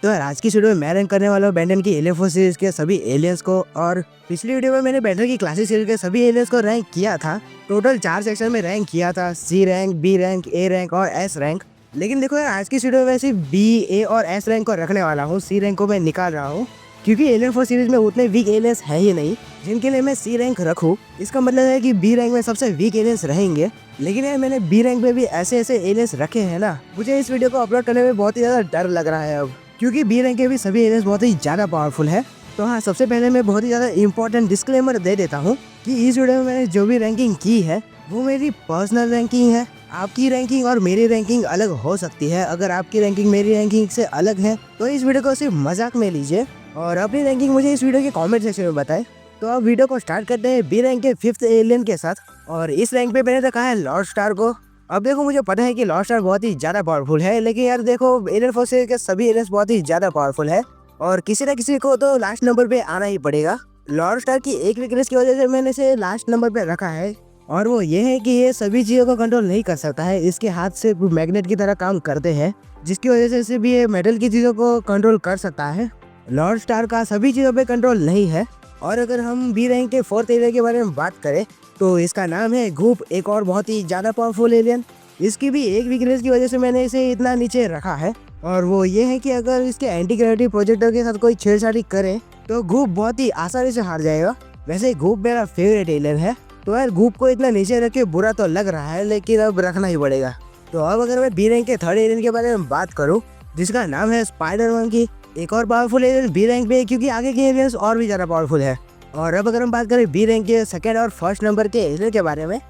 तो यार आज की वीडियो में मैं रैंक करने वाला हूँ बेंटन की एलियन फोर्स सीरीज के सभी एलियंस को। और पिछली वीडियो में मैंने बेंटन की क्लासिक सीरीज के सभी एलियंस को रैंक किया था। टोटल 4 सेक्शन में रैंक किया था, सी rank, B rank, A rank और एस रैंक। लेकिन देखो यार आज की वीडियो में सिर्फ बी, ए और एस रैंक को रखने वाला हूँ। सी रैंक को मैं निकाल रहा हूँ क्योंकि एलियन फोर्स सीरीज में उतने वीक एलियंस है ही नहीं जिनके लिए मैं सी रैंक रखूँ। इसका मतलब है कि बी रैंक में सबसे वीक एलियंस रहेंगे। लेकिन यार मैंने बी रैंक में भी ऐसे ऐसे एलियंस रखे हैं ना, मुझे इस वीडियो को अपलोड करने में बहुत ही ज्यादा डर लग रहा है अब, क्योंकि बी रैंक के भी सभी एलियंस बहुत ही ज्यादा पावरफुल है। तो हाँ, सबसे पहले मैं बहुत ही ज्यादा इंपॉर्टेंट डिस्क्लेमर दे देता हूँ कि इस वीडियो में मैंने जो भी रैंकिंग की है वो मेरी पर्सनल रैंकिंग है। आपकी रैंकिंग और मेरी रैंकिंग अलग हो सकती है। अगर आपकी रैंकिंग मेरी रैंकिंग से अलग है तो इस वीडियो को सिर्फ मजाक में लीजिए और अपनी रैंकिंग मुझे इस वीडियो के कमेंट सेक्शन में बताएं। तो अब वीडियो को स्टार्ट करते हैं बी रैंक के 5th एलियन के साथ। और इस रैंक पे मैंने रखा है लॉर्ड स्टार को। अब देखो, मुझे पता है कि लॉर्ड स्टार बहुत ही ज्यादा पावरफुल है, लेकिन यार देखो एलियन फोर्स सीरीज के सभी एलियंस बहुत ही ज्यादा पावरफुल है और किसी न किसी को तो लास्ट नंबर पे आना ही पड़ेगा। लॉर्ड स्टार की एक वीकनेस की वजह से मैंने इसे लास्ट नंबर पे रखा है और वो ये है कि ये सभी चीज़ों को कंट्रोल नहीं कर सकता है। इसके हाथ से मैग्नेट की तरह काम करते हैं, जिसकी वजह से भी ये मेटल की चीज़ों को कंट्रोल कर सकता है। लॉर्ड स्टार का सभी चीज़ों पे कंट्रोल नहीं है। और अगर हम बी रैंक के 4th एलियन के बारे में बात करें तो इसका नाम है गूप, एक और बहुत ही ज़्यादा पावरफुल एलियन। इसकी भी एक वीकनेस की वजह से मैंने इसे इतना नीचे रखा है और वो ये है कि अगर इसके एंटी ग्रेविटी प्रोजेक्टर के साथ कोई छेड़छाड़ी करे तो गूप बहुत ही आसानी से हार जाएगा। वैसे गूप मेरा फेवरेट एलियन है, तो यार गूप को इतना नीचे रख के बुरा तो लग रहा है, लेकिन अब रखना ही पड़ेगा। तो अब अगर मैं बी रैंक के 3rd एलियन के बारे में बात करूं जिसका नाम है स्पाइडर मंकी, एक और पावरफुल एलियन बी रैंक पे, क्योंकि आगे के एलियंस और भी ज़्यादा पावरफुल है। और अब अगर हम बात करें बी रैंक के 2nd और 1st नंबर के एलियन के बारे में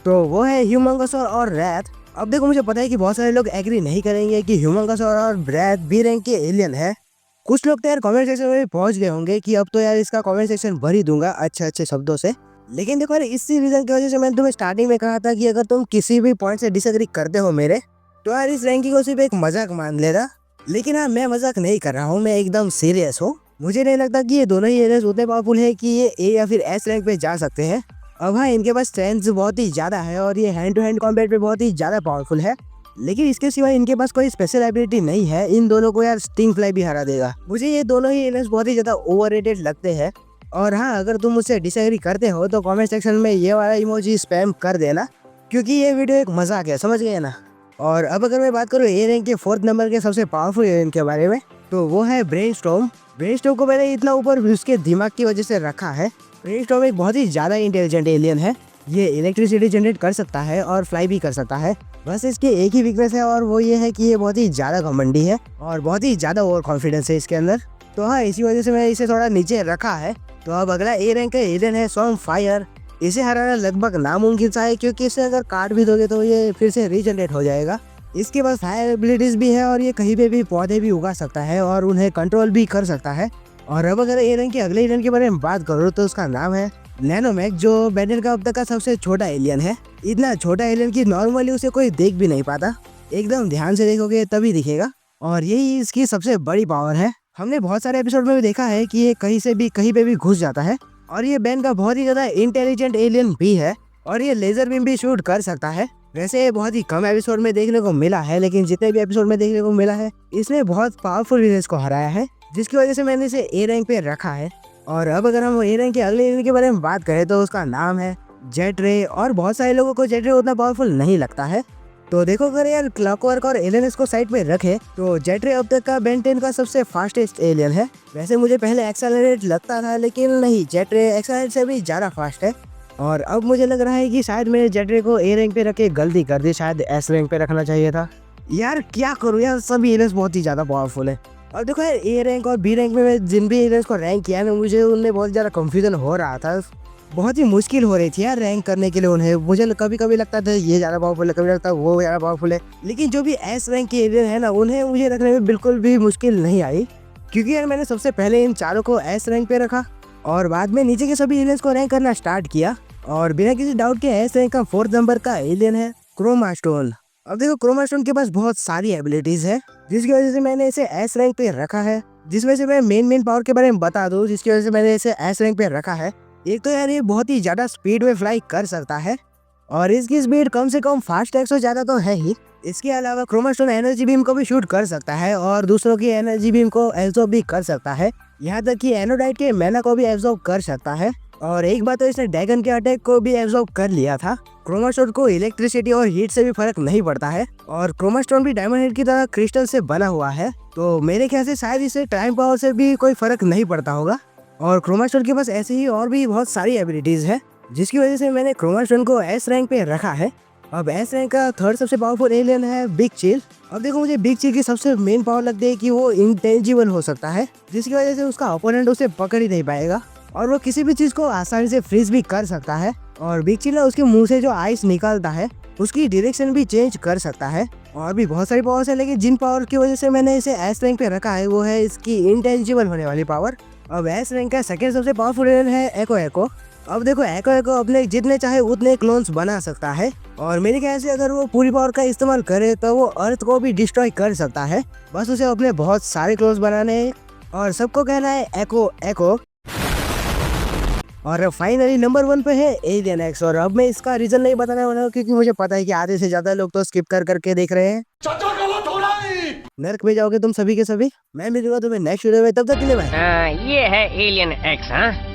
तो वो है ह्यूमंगोसॉर और रैथ। अब देखो, मुझे पता है कि बहुत सारे लोग एग्री नहीं करेंगे कि ह्यूमंगोसॉर और रैथ बी रैंक के एलियन है। कुछ लोग तो यार कमेंट सेक्शन में पहुंच गए होंगे कि अब तो यार इसका कमेंट सेक्शन भर ही दूंगा अच्छे अच्छे शब्दों से। लेकिन देखो यार, इसी रीजन की वजह से मैंने तुम्हें स्टार्टिंग में कहा था कि अगर तुम किसी भी पॉइंट से डिसएग्री करते हो मेरे, तो यार इस रैंकिंग को सिर्फ एक मजाक मान लेना। लेकिन हाँ, मैं मजाक नहीं कर रहा हूँ, मैं एकदम सीरियस हूँ। मुझे नहीं लगता कि ये दोनों ही एलियंस उतने पावरफुल है कि ये ए या फिर एस रैंक पे जा सकते हैं। अब हाँ, इनके पास स्ट्रेंथ बहुत ही ज़्यादा है और ये हैंड टू हैंड कॉम्बैट पे बहुत ही ज़्यादा पावरफुल है, लेकिन इसके सिवा इनके पास कोई स्पेशल एबिलिटी नहीं है। इन दोनों को यार स्टिंग फ्लाई भी हरा देगा। मुझे ये दोनों ही एलियंस बहुत ही ज़्यादा ओवररेटेड लगते हैं। और हाँ, अगर तुम मुझसे डिसएग्री करते हो तो कमेंट सेक्शन में ये वाला इमोजी स्पैम कर देना, क्योंकि ये वीडियो एक मजाक है, समझ गए ना। और अब अगर मैं बात करूँ ए रैंक के 4th नंबर के सबसे पावरफुल एलियन के बारे में तो वो है ब्रेनस्टॉर्म। ब्रेनस्टॉर्म को मैंने इतना ऊपर उसके दिमाग की वजह से रखा है। ब्रेनस्टॉर्म एक बहुत ही ज़्यादा इंटेलिजेंट एलियन है। ये इलेक्ट्रिसिटी जनरेट कर सकता है और फ्लाई भी कर सकता है। बस इसकी एक ही वीकनेस है और वो ये है कि ये बहुत ही ज़्यादा घमंडी है और बहुत ही ज़्यादा ओवर कॉन्फिडेंस है इसके अंदर। तो हाँ, इसी वजह से मैंने इसे थोड़ा नीचे रखा है। तो अब अगला ए रैंक का एलियन है स्वॉर्म फायर। इसे हराना लगभग नामुमकिन सा है, क्योंकि इसे अगर काट भी दोगे तो ये फिर से रीजनरेट हो जाएगा। इसके पास फायर एबिलिटीज भी है और ये कहीं पे भी पौधे भी उगा सकता है और उन्हें कंट्रोल भी कर सकता है। और अब अगर ए रैंक के अगले एलियन के बारे में बात करूँ तो उसका नाम है नैनोमैक, जो बेंटन का अब तक का सबसे छोटा एलियन है। इतना छोटा एलियन कि नॉर्मली उसे कोई देख भी नहीं पाता, एकदम ध्यान से देखोगे तभी दिखेगा। और यही इसकी सबसे बड़ी पावर है। हमने बहुत सारे एपिसोड में भी देखा है कि ये कहीं से भी कहीं पे भी घुस जाता है। और ये बेन का बहुत ही ज़्यादा इंटेलिजेंट एलियन भी है और ये लेजर बीम भी शूट कर सकता है। वैसे ये बहुत ही कम एपिसोड में देखने को मिला है, लेकिन जितने भी एपिसोड में देखने को मिला है इसने बहुत पावरफुल विलेज को हराया है, जिसकी वजह से मैंने इसे ए रैंक पे रखा है। और अब अगर हम ए रैंक के अगले एलियन के बारे में बात करें तो उसका नाम है जेट रे। और बहुत सारे लोगों को जेट रे उतना पावरफुल नहीं लगता है। तो देखो, अगर यार क्लॉकवर्क और एलियंस को साइड पे रखे तो जेट रे अब तक का बेन 10 का सबसे फास्टेस्ट एलियन है। वैसे मुझे पहले एक्सेलरेट लगता था, लेकिन नहीं, जेट रे एक्सेलरेट से भी ज़्यादा फास्ट है। और अब मुझे लग रहा है कि शायद मैंने जेट रे को ए रैंक पे रख के गलती कर दी, शायद एस रैंक पे रखना चाहिए था। यार क्या करूँ यार, सभी एलियंस बहुत ही ज़्यादा पावरफुल है। और देखो यार, ए रैंक और बी रैंक में मैं जिन भी एलियंस को रैंक किया ना, मुझे उनमें बहुत ज़्यादा कंफ्यूजन हो रहा था। बहुत ही मुश्किल हो रही थी यार रैंक करने के लिए उन्हें। मुझे कभी कभी लगता था ये ज़्यादा पावरफुल है, कभी लगता वो ज़्यादा पावरफुल है। लेकिन जो भी एस रैंक के एलियन है ना, उन्हें मुझे रखने में बिल्कुल भी मुश्किल नहीं आई, क्योंकि यार मैंने सबसे पहले इन चारों को एस रैंक पे रखा और बाद में नीचे के सभी एलियंस को रैंक करना स्टार्ट किया। और बिना किसी डाउट के एस रैंक का 4th नंबर का एलियन है क्रोमा स्टोन। अब देखो, क्रोमा स्टोन के पास बहुत सारी एबिलिटीज है, जिसकी वजह से मैंने इसे एस रैंक पे रखा है। जिसमें से मैं मेन पावर के बारे में बता दूं, जिसकी वजह से मैंने इसे एस रैंक पे रखा है। एक तो यार ये बहुत ही ज़्यादा स्पीड में फ्लाई कर सकता है और इसकी स्पीड कम से कम फास्ट एक्स से ज़्यादा तो है ही। इसके अलावा क्रोमास्टोन एनर्जी बीम को भी शूट कर सकता है और दूसरों की एनर्जी बीम को एब्जॉर्ब भी कर सकता है। यहाँ तक कि एनोडाइट के मैना को भी एब्जॉर्ब कर सकता है। और एक बात तो इसने ड्रैगन के अटैक को भी एब्जॉर्ब कर लिया था। क्रोमास्टोन को इलेक्ट्रिसिटी और हीट से भी फर्क नहीं पड़ता है और क्रोमास्टोन भी डायमंड हेड की तरह क्रिस्टल से बना हुआ है, तो मेरे ख्याल से शायद इसे टाइम पावर से भी कोई फर्क नहीं पड़ता होगा। और क्रोमास्टोन के पास ऐसे ही और भी बहुत सारी एबिलिटीज है, जिसकी वजह से मैंने क्रोमास्टोन को एस रैंक पे रखा है। अब एस रैंक का थर्ड सबसे पावरफुल एलियन है बिग चिल। अब देखो, मुझे बिग चिल की सबसे मेन पावर लगती है कि वो इंटेंजिबल हो सकता है, जिसकी वजह से उसका ओपोनेंट उसे पकड़ ही नहीं पाएगा और वो किसी भी चीज को आसानी से फ्रीज भी कर सकता है। और बिग चिल उसके मुंह से जो आइस निकलता है उसकी डायरेक्शन भी चेंज कर सकता है। और भी बहुत सारी पावर्स है, लेकिन जिन पावर की वजह से मैंने इसे एस रैंक पे रखा है वो है इसकी इंटेंजिबल होने वाली पावर। अब एस रैंक का सेकंड सबसे पावरफुल एलियन है एको एको। अब देखो, एको एको अपने जितने चाहे उतने क्लोन्स बना सकता है और मेरे ख्याल से अगर वो पूरी पावर का इस्तेमाल करे तो वो अर्थ को भी डिस्ट्रॉय कर सकता है। बस उसे अपने बहुत सारे क्लोन्स बनाने हैं और सबको कहना है एको एको। और फाइनली नंबर 1 पे है एलियन एक्स। और अब मैं इसका रीजन नहीं बताने वाला हूँ क्योंकि मुझे पता है कि आधे से ज्यादा लोग तो स्किप कर करके देख रहे हैं। नर्क में जाओगे तुम सभी के सभी। मैं मिलूंगा तुम्हें नेक्स्ट वीडियो में, तब तक के लिए बाय। ये है एलियन एक्स। हाँ